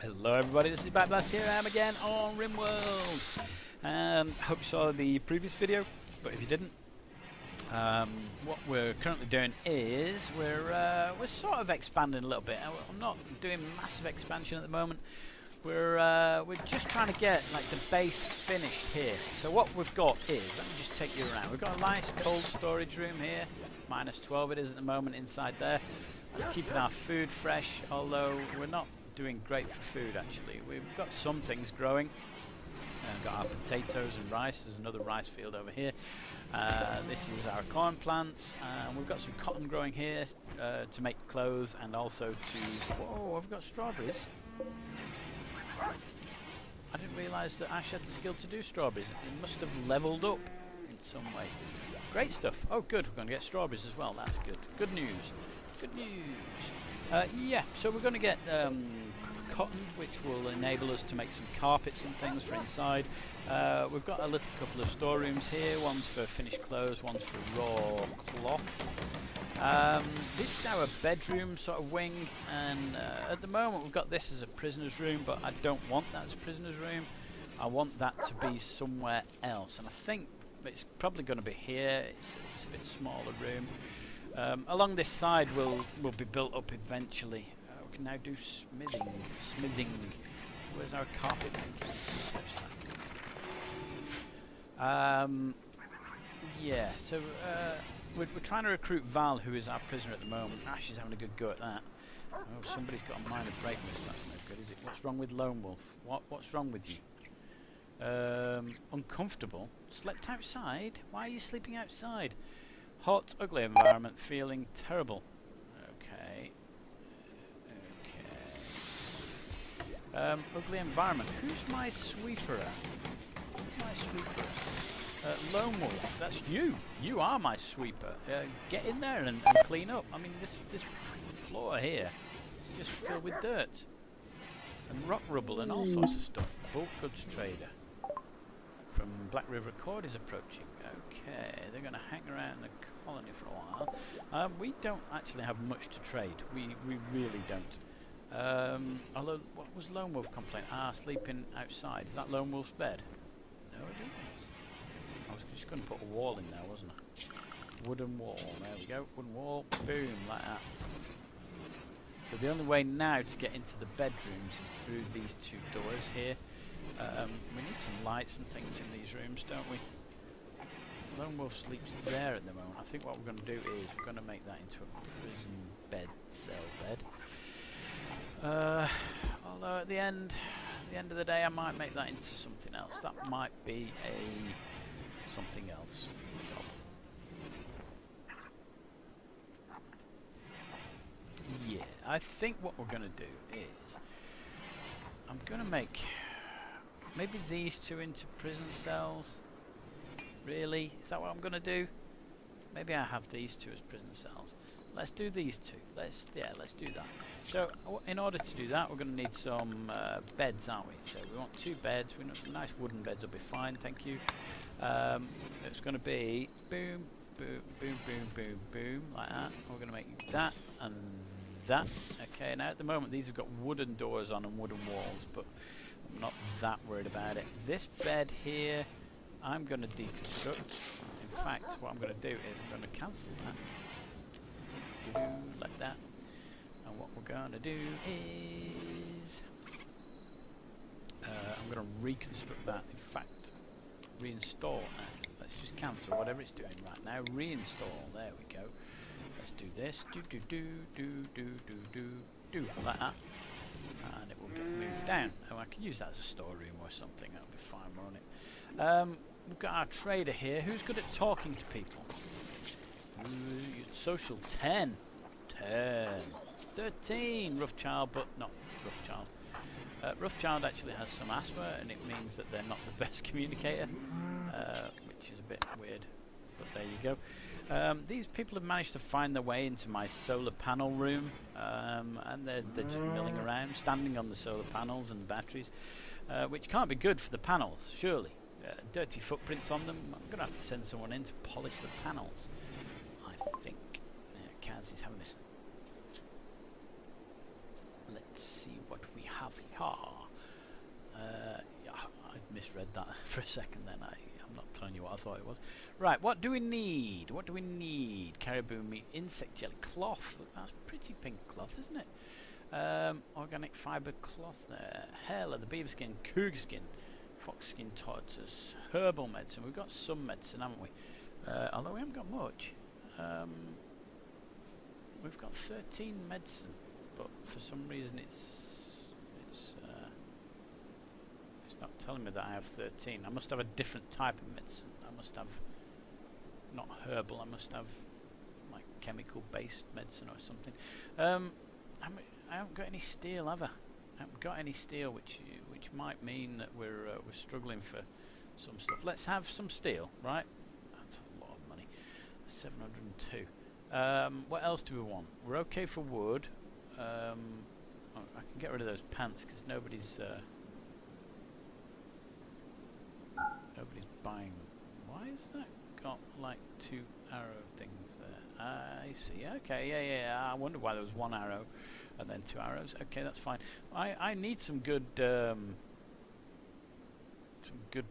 Hello everybody, this is Blast here. I am again on RimWorld. Hope you saw the previous video, but if you didn't, what we're currently doing is we're sort of expanding a little bit. I'm not doing massive expansion at the moment. We're just trying to get like the base finished here. So what we've got is, let me just take you around. We've got a nice cold storage room here, -12 it is at the moment inside there. That's keeping our food fresh, although we're not doing great for food actually. We've got some things growing. We've got our potatoes and rice. There's another rice field over here. This is our corn plants. We've got some cotton growing here to make clothes, and also to... Whoa, I've got strawberries. I didn't realise that Ash had the skill to do strawberries. It must have leveled up in some way. Great stuff. Oh good, we're going to get strawberries as well. That's good. Good news. Good news. Yeah, so we're going to get cotton, which will enable us to make some carpets and things for inside. We've got a little couple of storerooms here. One's for finished clothes, one's for raw cloth. This is our bedroom sort of wing, and at the moment we've got this as a prisoner's room, but I don't want that as a prisoner's room. I want that to be somewhere else, and I think it's probably going to be here. It's a bit smaller room. Along this side will be built up eventually. We can now do smithing. Where's our carpet making? Search that. Yeah, so we're trying to recruit Val, who is our prisoner at the moment. Ash is having a good go at that. Oh, somebody's got a minor break miss. That's no good, is it? What's wrong with Lone Wolf? What's wrong with you? Uncomfortable? Slept outside? Why are you sleeping outside? Hot, ugly environment, feeling terrible. Okay. Ugly environment. Who's my sweeper at? Who's my sweeper at? Lone Wolf, that's you. You are my sweeper. Get in there and clean up. I mean, this floor here is just filled with dirt and rock rubble and all sorts of stuff. Bulk goods trader from Black River Accord is approaching. Okay, they're going to hang around the colony for a while. We don't actually have much to trade. We really don't. Although, what was Lone Wolf complaining? Sleeping outside. Is that Lone Wolf's bed? No, it isn't. I was just going to put a wall in there, wasn't I? Wooden wall. There we go. Wooden wall. Boom, like that. So the only way now to get into the bedrooms is through these two doors here. We need some lights and things in these rooms, don't we? Lone Wolf sleeps there at the moment. I think what we're going to do is we're going to make that into a prison bed, cell bed. Although at the end of the day, I might make that into something else. That might be something else job. Yeah, I think what we're going to do is I'm going to make maybe these two into prison cells. Really? Is that what I'm going to do? Maybe I have these two as prison cells. Let's do these two. Let's do that. So in order to do that, we're going to need some beds, aren't we? So we want 2 beds. We want nice wooden beds will be fine, thank you. It's going to be boom, boom, boom, boom, boom, boom, like that. We're going to make that and that. Okay, now at the moment these have got wooden doors on and wooden walls, but I'm not that worried about it. This bed here, I'm going to deconstruct. In fact, what I'm going to do is I'm going to cancel that. Like that. And what we're going to do is I'm going to reconstruct that. In fact, reinstall that. Let's just cancel whatever it's doing right now. Reinstall. There we go. Let's do this. Do like that. And it will get moved down. Oh, I can use that as a storeroom or something. That'll be fine, won't it? We've got our trader here. Who's good at talking to people? Social 10. 13. Rough child, but not rough child. Rough child actually has some asthma, and it means that they're not the best communicator, which is a bit weird, but there you go. These people have managed to find their way into my solar panel room, and they're just milling around, standing on the solar panels and batteries, which can't be good for the panels, surely. Dirty footprints on them. I'm going to have to send someone in to polish the panels, I think. Kaz is having this. Let's see what we have. tar. Yeah, I misread that for a second then. I'm not telling you what I thought it was. Right, what do we need? What do we need? Caribou meat, insect jelly, cloth. That's pretty pink cloth, isn't it? Organic fibre cloth there. Hair leather, beaver skin, cougar skin, fox skin, tortoise, herbal medicine. We've got some medicine, haven't we? Although we haven't got much. We've got 13 medicine, but for some reason it's not telling me that I have 13. I must have a different type of medicine. I must have not herbal. I must have like chemical-based medicine or something. I haven't got any steel, have I? I haven't got any steel, which might mean that we're struggling for some stuff. Let's have some steel, right? That's a lot of money. 702. What else do we want? We're okay for wood. I can get rid of those pants because nobody's buying them. Why is that got like 2 arrow things there? I see. Okay, yeah. I wonder why there was 1 arrow and then 2 arrows. Okay, that's fine. I need some good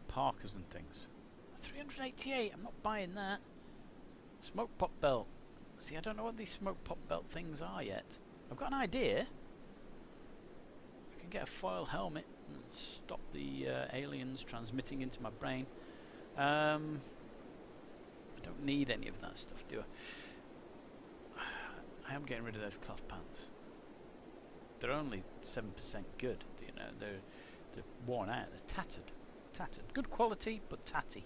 parkas and things. 388. I'm not buying that. Smoke pop belt. See, I don't know what these smoke pop belt things are yet. I've got an idea. I can get a foil helmet and stop the aliens transmitting into my brain. I don't need any of that stuff, do I? I am getting rid of those cloth pants. They're only 7% good, you know. They're worn out. They're tattered. Good quality, but tatty.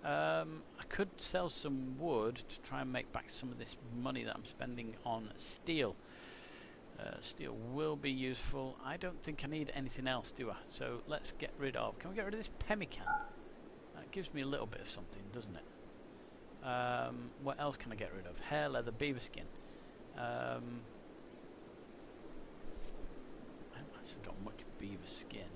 I could sell some wood to try and make back some of this money that I'm spending on steel. Steel will be useful. I don't think I need anything else, do I? So let's get rid of... Can we get rid of this pemmican? That gives me a little bit of something, doesn't it? What else can I get rid of? Hair, leather, beaver skin. I haven't actually got much beaver skin.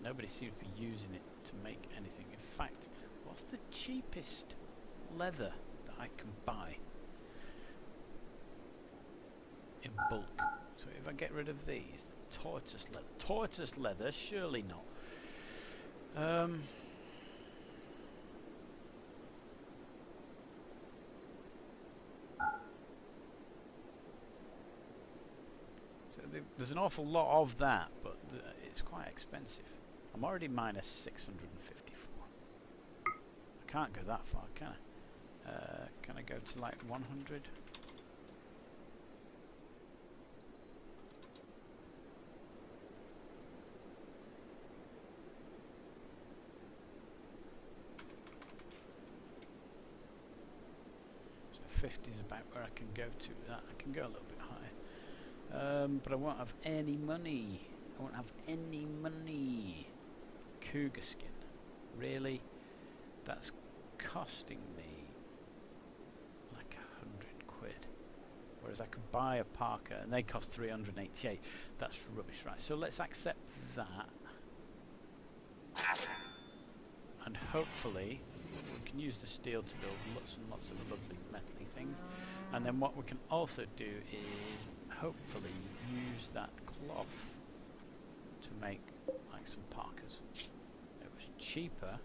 Nobody seems to be using it to make anything. In fact, what's the cheapest leather that I can buy in bulk? So if I get rid of these, tortoise leather, surely not. There's an awful lot of that, but it's quite expensive. I'm already minus 654. I can't go that far, can I? Can I go to like 100? So 50 is about where I can go to. That I can go a little bit higher. But I won't have any money. I won't have any money. Cougar skin. Really? That's costing me like 100 quid. Whereas I could buy a parka and they cost 388. That's rubbish, right? So let's accept that. And hopefully we can use the steel to build lots and lots of lovely metally things. And then what we can also do is hopefully use that cloth to make like some parkas. It was cheaper.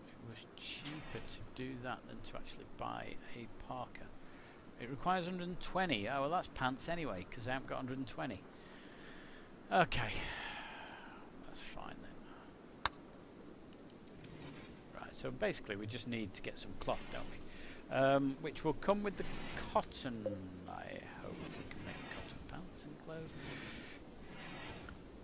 It was cheaper to do that than to actually buy a parka. It requires 120. Oh well, that's pants anyway because I haven't got 120. Okay, that's fine then. Right, so basically we just need to get some cloth, don't we? Which will come with the cotton. I hope we can make cotton pants and clothes.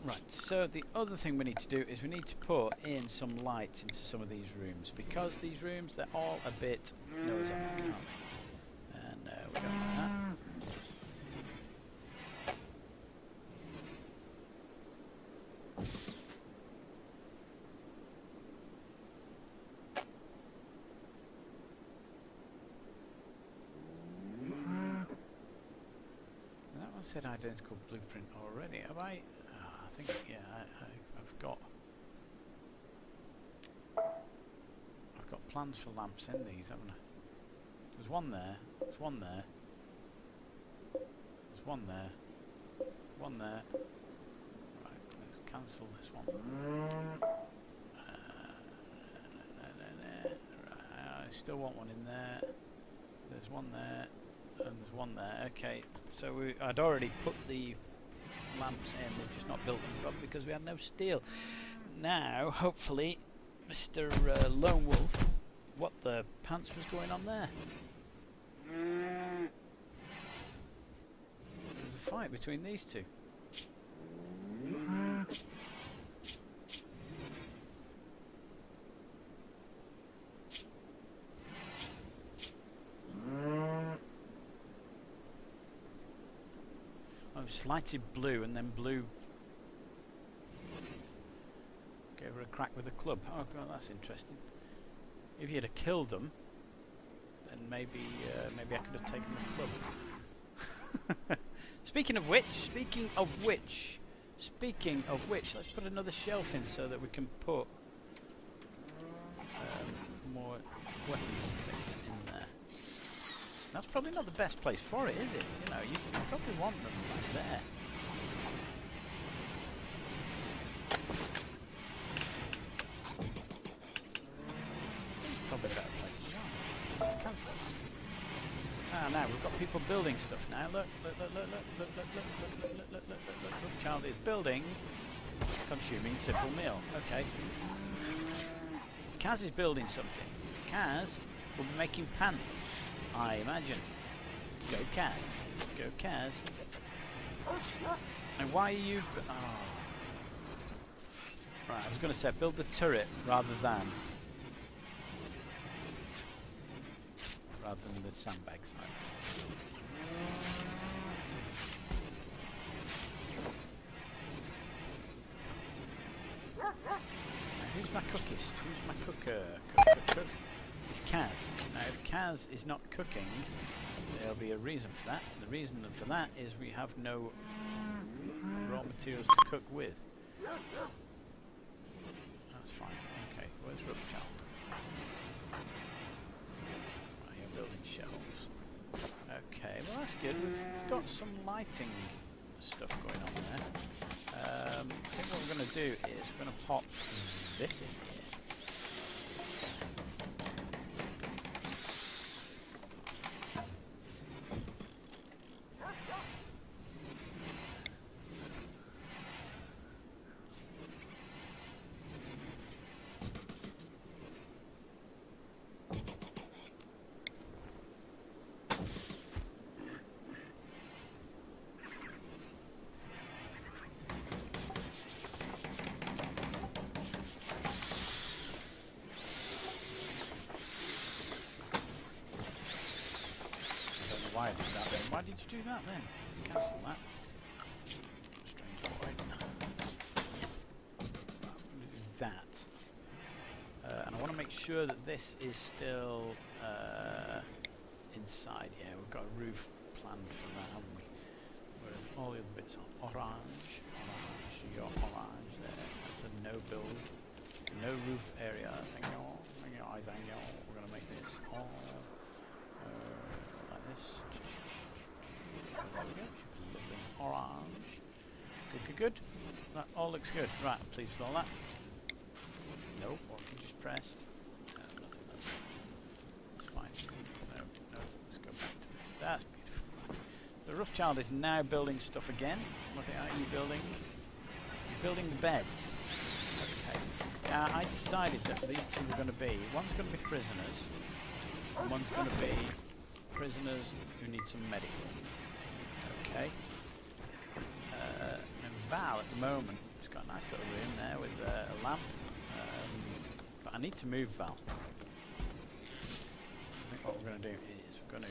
Right, so the other thing we need to do is we need to put in some lights into some of these rooms because these rooms, they're all a bit nose up, aren't they? And we don't want that. Said identical blueprint already. Have I? I think I've got plans for lamps in these, haven't I? There's one there. There's one there. There's one there. One there. Right, let's cancel this one. Right, I still want one in there. There's one there, and there's one there. Okay, so I'd already put the lamps in, we've just not built them properly because we had no steel. Now, hopefully, Mr. Lone Wolf, what the pants was going on there? There's a fight between these two. Oh, slighted blue and then blue gave her a crack with a club. Oh god, that's interesting. If you had killed them, then maybe maybe I could have taken the club. Speaking of which, let's put another shelf in so that we can put more weapons and things in there. That's probably not the best place for it, is it? You know, you probably want them like there. Probably a better place. Cancel that. Ah, now we've got people building stuff now. Look. Rothschild is building, consuming simple meal. Okay. Kaz is building something. Kaz will be making pants, I imagine. Go Kaz. Go Kaz. And why are you... Oh. Right, I was going to say build the turret rather than the sandbag side. Now, who's my cookist? Who's my cooker? Cook. It's Kaz. Now, if Kaz is not cooking, there'll be a reason for that. And the reason for that is we have no raw materials to cook with. That's fine. Okay, where's Rothschild? Building shelves. Okay, well that's good. We've got some lighting stuff going on there. I think what we're going to do is we're going to pop this in here. Why did that then? Why did you do that then? Let's cancel that. Strange boy. I'm going to do that. And I want to make sure that this is still inside. Yeah, we've got a roof planned for that, haven't we? Whereas all the other bits are orange. You're orange there. That's a no build. No roof area. We're going to make this all like this. There we go. Orange. Good. That all looks good. Right, I'm pleased with all that. No, what if you just press? No, nothing. That's fine. No. Let's go back to this. That's beautiful. The Rothschild is now building stuff again. What are you building? You're building the beds. Okay. I decided that these two were going to be. One's going to be prisoners, and one's going to be prisoners who need some medical. Okay. And Val at the moment has got a nice little room there with a lamp. But I need to move Val. I think what we're going to do is we're going to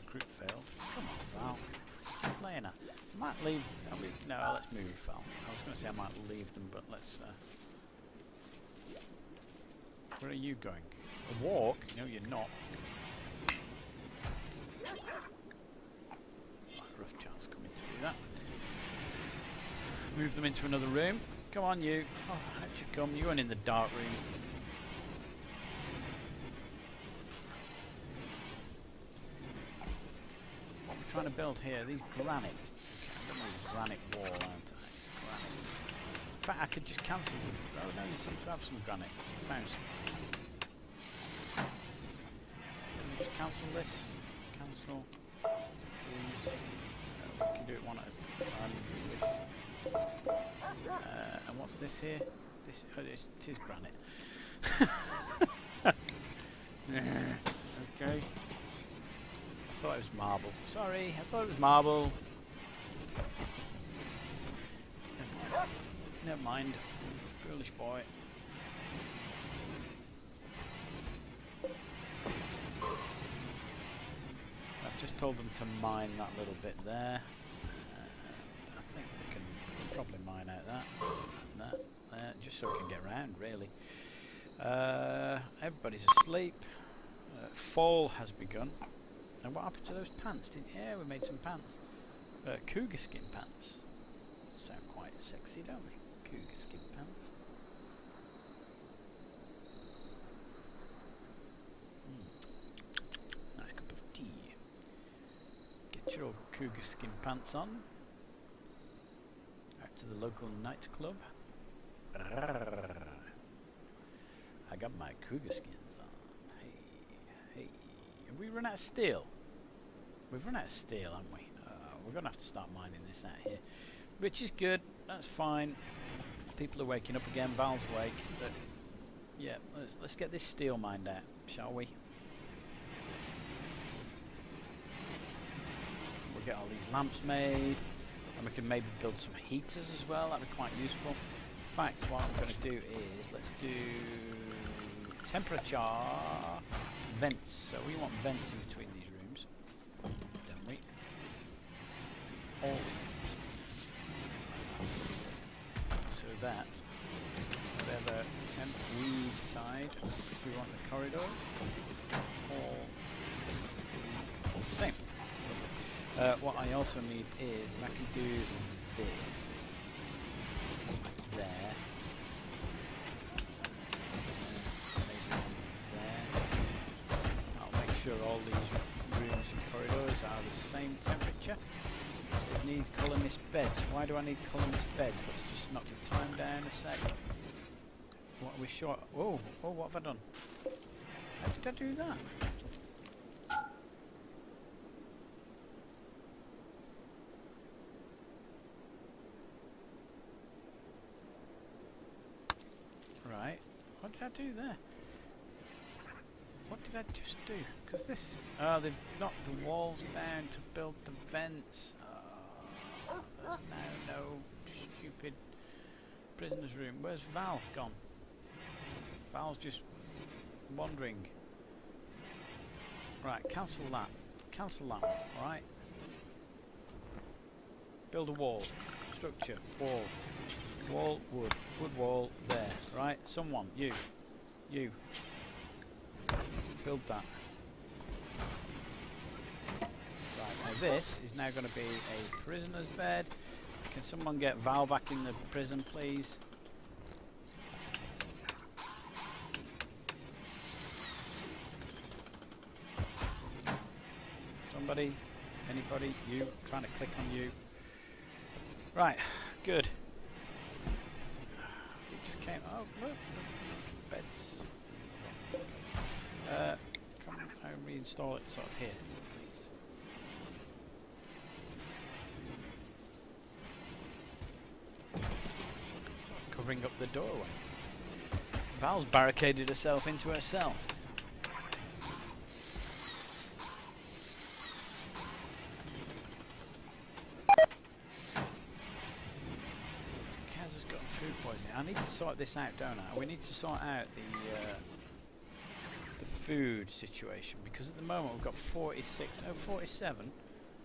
recruit failed. Come on, Val. Stop playing her. I might leave. No, let's move Val. I was going to say I might leave them, but let's. Where are you going? A walk? No, you're not. Rothschild's coming to do that. Move them into another room. Come on, you. Oh, how'd you come? You weren't in the dark room. What we're trying to build here, these granite. I'm going to need a granite wall, aren't I? Granite. In fact, I could just cancel them. Oh no, you seem to have some granite. I found some. Can we just cancel this? Cancel. Please. We can do it one at a time if we wish. And what's this here? This it is granite. Okay. I thought it was marble. Sorry, I thought it was marble. Never mind. Foolish boy. I've just told them to mine that little bit there. I think we can probably mine out that, just so we can get around, really. Everybody's asleep. Fall has begun. And what happened to those pants? Yeah, we made some pants. Cougar skin pants. Sound quite sexy, don't they? Cougar skin pants. Nice cup of tea. Get your old cougar skin pants on. Out to the local nightclub. I got my cougar skins on. Hey. Have we run out of steel? We've run out of steel, haven't we? We're going to have to start mining this out here. Which is good. That's fine. People are waking up again. Val's awake. But yeah, let's get this steel mined out, shall we? We'll get all these lamps made. And we can maybe build some heaters as well. That'd be quite useful. In fact, what I'm going to do is, let's do temperature vents. So we want vents in between these rooms, don't we? All so that whatever temp we decide we want the corridors all the same. What I also need is, if I can do this there, maybe there. I'll make sure all these rooms and corridors are the same temperature. So I need columnist beds. Why do I need columnist beds? Let's just knock the time down a sec. What are we short? Oh, what have I done? How did I do that? Right, what did I do there? What did I just do? Because this... Oh, they've knocked the walls down to build the vents. There's now no stupid prisoner's room. Where's Val gone? Val's just wandering. Right, cancel that. Cancel that one, alright? Build a wall. Structure. Wall. Wall, wood. Wood wall, there. Right, someone. You. Build that. Right, now this is now going to be a prisoner's bed. Can someone get Val back in the prison, please? Somebody? Anybody? You? I'm trying to click on you. Right, good. It just came. Oh, look. Beds. Come and reinstall it sort of here, please. Sort of covering up the doorway. Val's barricaded herself into her cell. Kaz has got food poisoning. I need to sort this out, don't I? We need to sort out the food situation, because at the moment we've got 47.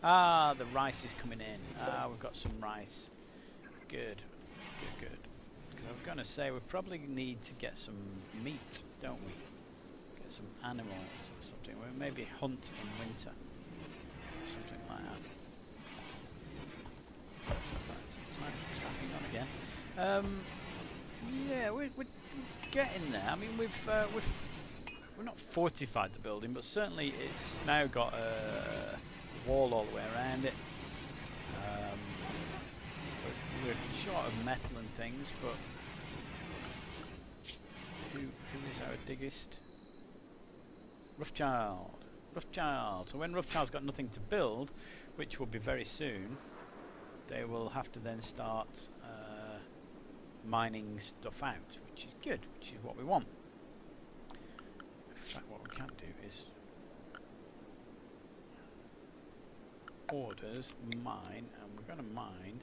Ah, the rice is coming in. Ah, we've got some rice. Good. Because I was going to say we probably need to get some meat, don't we? Get some animals or something. We'll maybe hunt in winter or something like that. Right, sometimes trapping on Yeah, we're getting there. I mean, we're not fortified the building, but certainly it's now got a wall all the way around it. We're short of metal and things, but who is our diggest? Roughchild. Roughchild. So when Roughchild's got nothing to build, which will be very soon, they will have to then start mining stuff out, which is good, which is what we want. In fact, what we can do is orders mine, and we're going to mine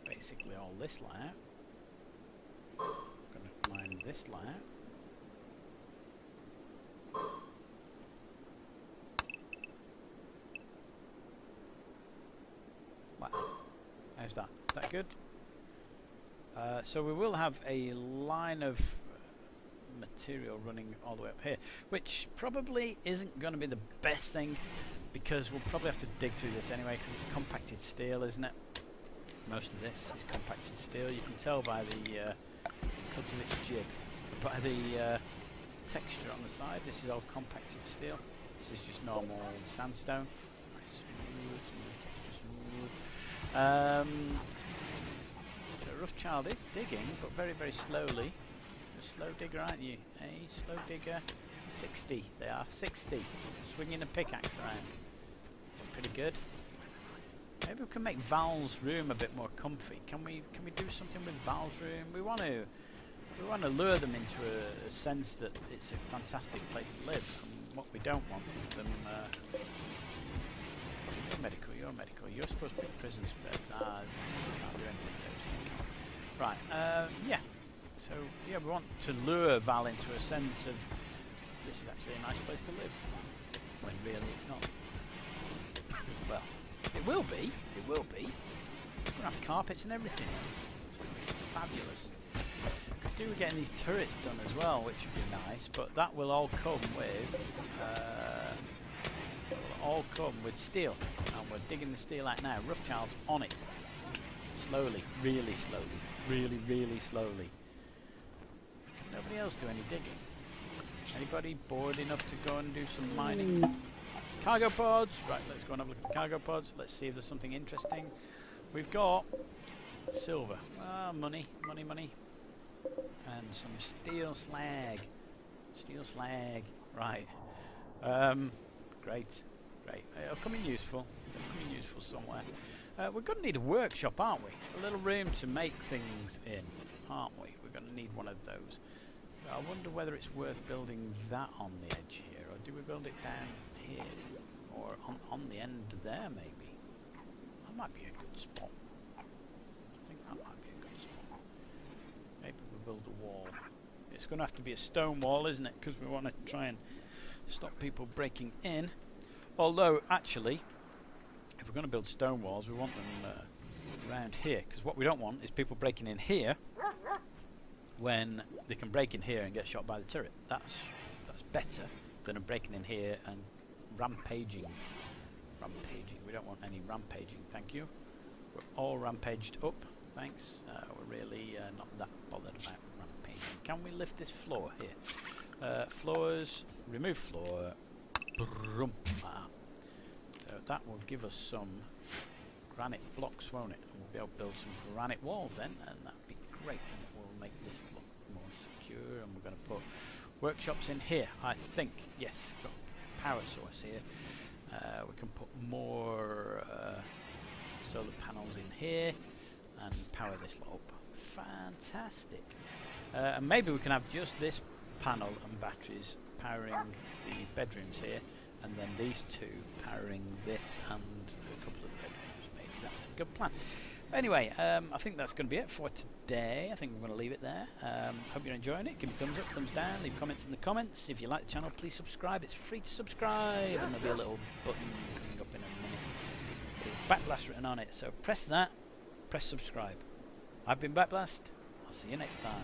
basically all this layout. We're going to mine this layout. Wow. How's that? Is that good? So we will have a line of material running all the way up here, which probably isn't going to be the best thing, because we'll probably have to dig through this anyway, because it's compacted steel, isn't it? Most of this is compacted steel. You can tell by the cut of its jib, by the texture on the side. This is all compacted steel. This is just normal sandstone. Nice, smooth, texture smooth. So Roughchild is digging, but very, very slowly. You're a slow digger, aren't you? Hey, slow digger. 60. They are 60. Swinging a pickaxe around. It's pretty good. Maybe we can make Val's room a bit more comfy. Can we do something with Val's room? We want to lure them into a sense that it's a fantastic place to live. And what we don't want is them. You're medical. You're supposed to be prison beds. Ah, can't do anything with those. Right. Yeah. So yeah, we want to lure Val into a sense of this is actually a nice place to live, when really it's not. Well, it will be. It will be. We're gonna have carpets and everything. It's gonna be fabulous. Could do with getting these turrets done as well, which would be nice. But that will all come with. Steel, and we're digging the steel out now. Roughchild's on it. Slowly, really slowly, really slowly. Can nobody else do any digging? Anybody bored enough to go and do some mining? Cargo pods! Right, let's go and have a look at the cargo pods. Let's see if there's something interesting. We've got silver. Ah, money. And some steel slag. Right. Great. It'll come in useful. Somewhere. We're going to need a workshop, aren't we? A little room to make things in, aren't we? We're going to need one of those. I wonder whether it's worth building that on the edge here, or do we build it down here? Or on the end there, maybe? That might be a good spot. I think that might be a good spot. Maybe we'll build a wall. It's going to have to be a stone wall, isn't it? Because we want to try and stop people breaking in. Although, actually, if we're going to build stone walls, we want them around here, because what we don't want is people breaking in here when they can break in here and get shot by the turret. That's better than them breaking in here and rampaging. We don't want any rampaging, thank you. We're all rampaged up, thanks. We're really not that bothered about rampaging. Can we lift this floor here? Floors, remove floor. Brum. So that will give us some granite blocks, won't it? And we'll be able to build some granite walls then, and that'd be great, and it will make this look more secure. And we're going to put workshops in here, I think. Yes, got power source here. We can put more solar panels in here and power this lot up. Fantastic. And maybe we can have just this panel and batteries powering the bedrooms here, and then these two powering this and a couple of bedrooms. Maybe that's a good plan. Anyway, I think that's going to be it for today. I think we're going to leave it there. Hope you're enjoying it. Give me a thumbs up, thumbs down, leave comments in the comments. If you like the channel, please subscribe. It's free to subscribe, and there'll be a little button coming up in a minute with Backblast written on it. So press that, press subscribe. I've been Backblast. I'll see you next time.